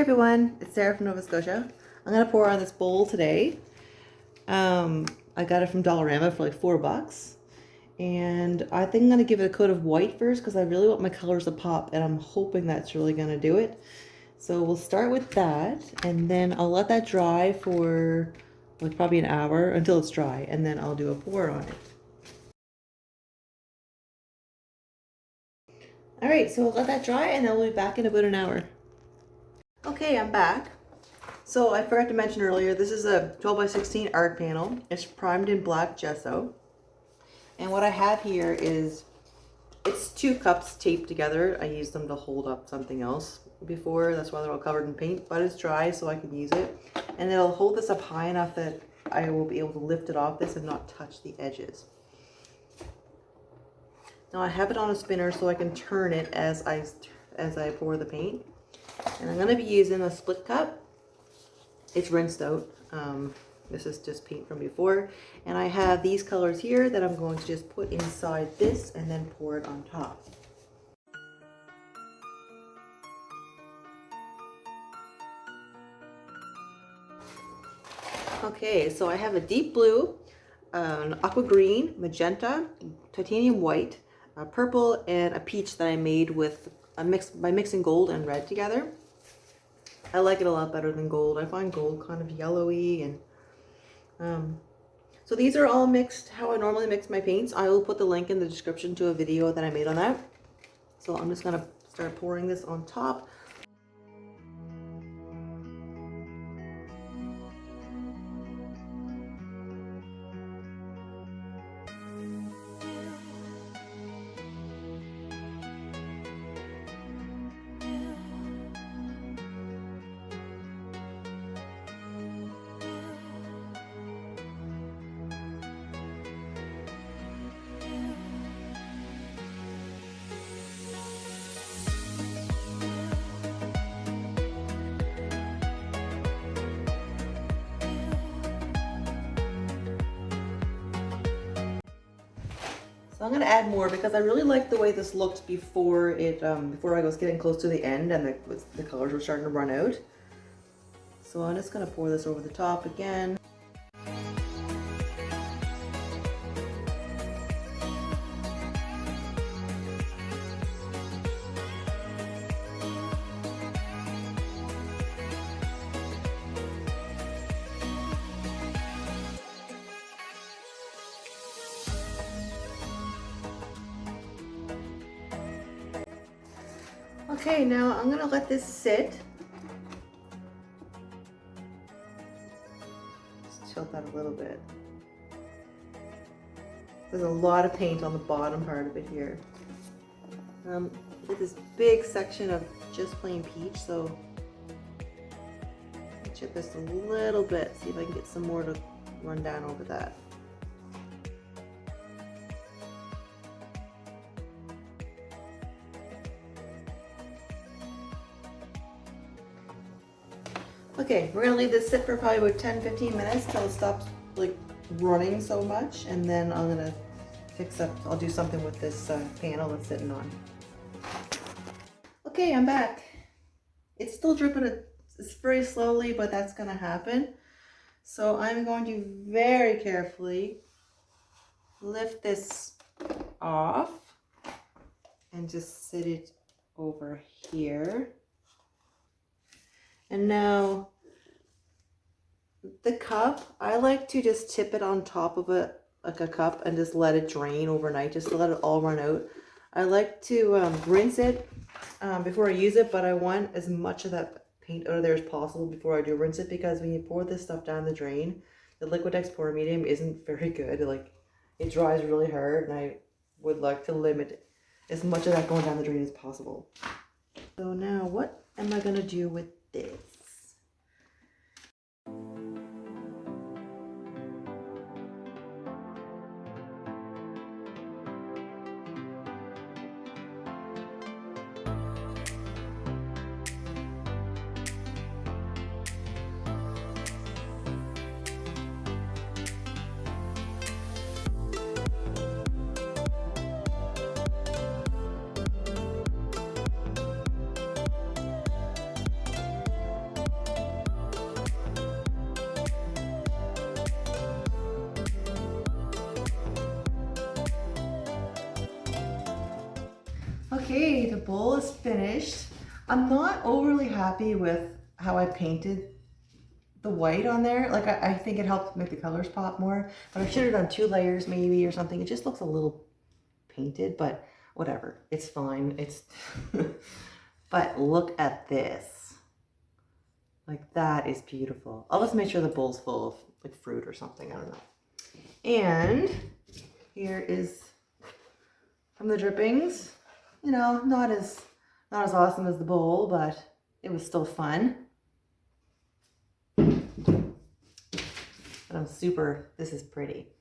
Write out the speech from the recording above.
everyone, it's Sarah from Nova Scotia. I'm gonna pour on this bowl today. I got it from Dollarama for like $4, and I think I'm gonna give it a coat of white first because I really want my colors to pop, and I'm hoping that's really gonna do it. So we'll start with that, and then I'll let that dry for like probably an hour until it's dry, and then I'll do a pour on it. All right, so we'll let that dry, and then we'll be back in about an hour. Okay, I'm back. So I forgot to mention earlier, this is a 12 by 16 art panel. It's primed in black gesso. And what I have here is, it's 2 cups taped together. I used them to hold up something else before. That's why they're all covered in paint, but it's dry so I can use it. And it'll hold this up high enough that I will be able to lift it off this and not touch the edges. Now I have it on a spinner so I can turn it as I pour the paint. And I'm going to be using a split cup. It's rinsed out. This is just paint from before. And I have these colors here that I'm going to just put inside this and then pour it on top. Okay, so I have a deep blue, an aqua green, magenta, titanium white, a purple, and a peach that I made with by mixing gold and red together. I like it a lot better than gold. I find gold kind of yellowy, and so these are all mixed how I normally mix my paints. I will put the link in the description to a video that I made on that. So I'm just gonna start pouring this on top. So I'm going to add more because I really like the way this looked before I was getting close to the end and the colors were starting to run out. So I'm just going to pour this over the top again. Okay, now I'm gonna let this sit. Just tilt that a little bit. There's a lot of paint on the bottom part of it here. With this big section of just plain peach, so I'll chip this a little bit, see if I can get some more to run down over that. Okay, we're gonna leave this sit for probably about 10-15 minutes till it stops like running so much, and then I'm gonna I'll do something with this panel it's sitting on. Okay, I'm back. It's still dripping, it's very slowly, but that's gonna happen. So I'm going to very carefully lift this off and just sit it over here. And now the cup, I like to just tip it on top of it like a cup and just let it drain overnight, just to let it all run out. I like to rinse it before I use it, but I want as much of that paint out of there as possible before I do rinse it, because when you pour this stuff down the drain, the Liquitex pour medium isn't very good. Like, it dries really hard, and I would like to limit as much of that going down the drain as possible. So now what am I gonna do with this? Okay, the bowl is finished. I'm not overly happy with how I painted the white on there. Like I think it helped make the colors pop more, but I should have done 2 layers maybe or something. It just looks a little painted, but whatever. It's fine. It's but look at this. Like that is beautiful. I'll just make sure the bowl's full of like fruit or something. I don't know. And here is from the drippings. You know, not as awesome as the bowl, but it was still fun. But I'm super, this is pretty.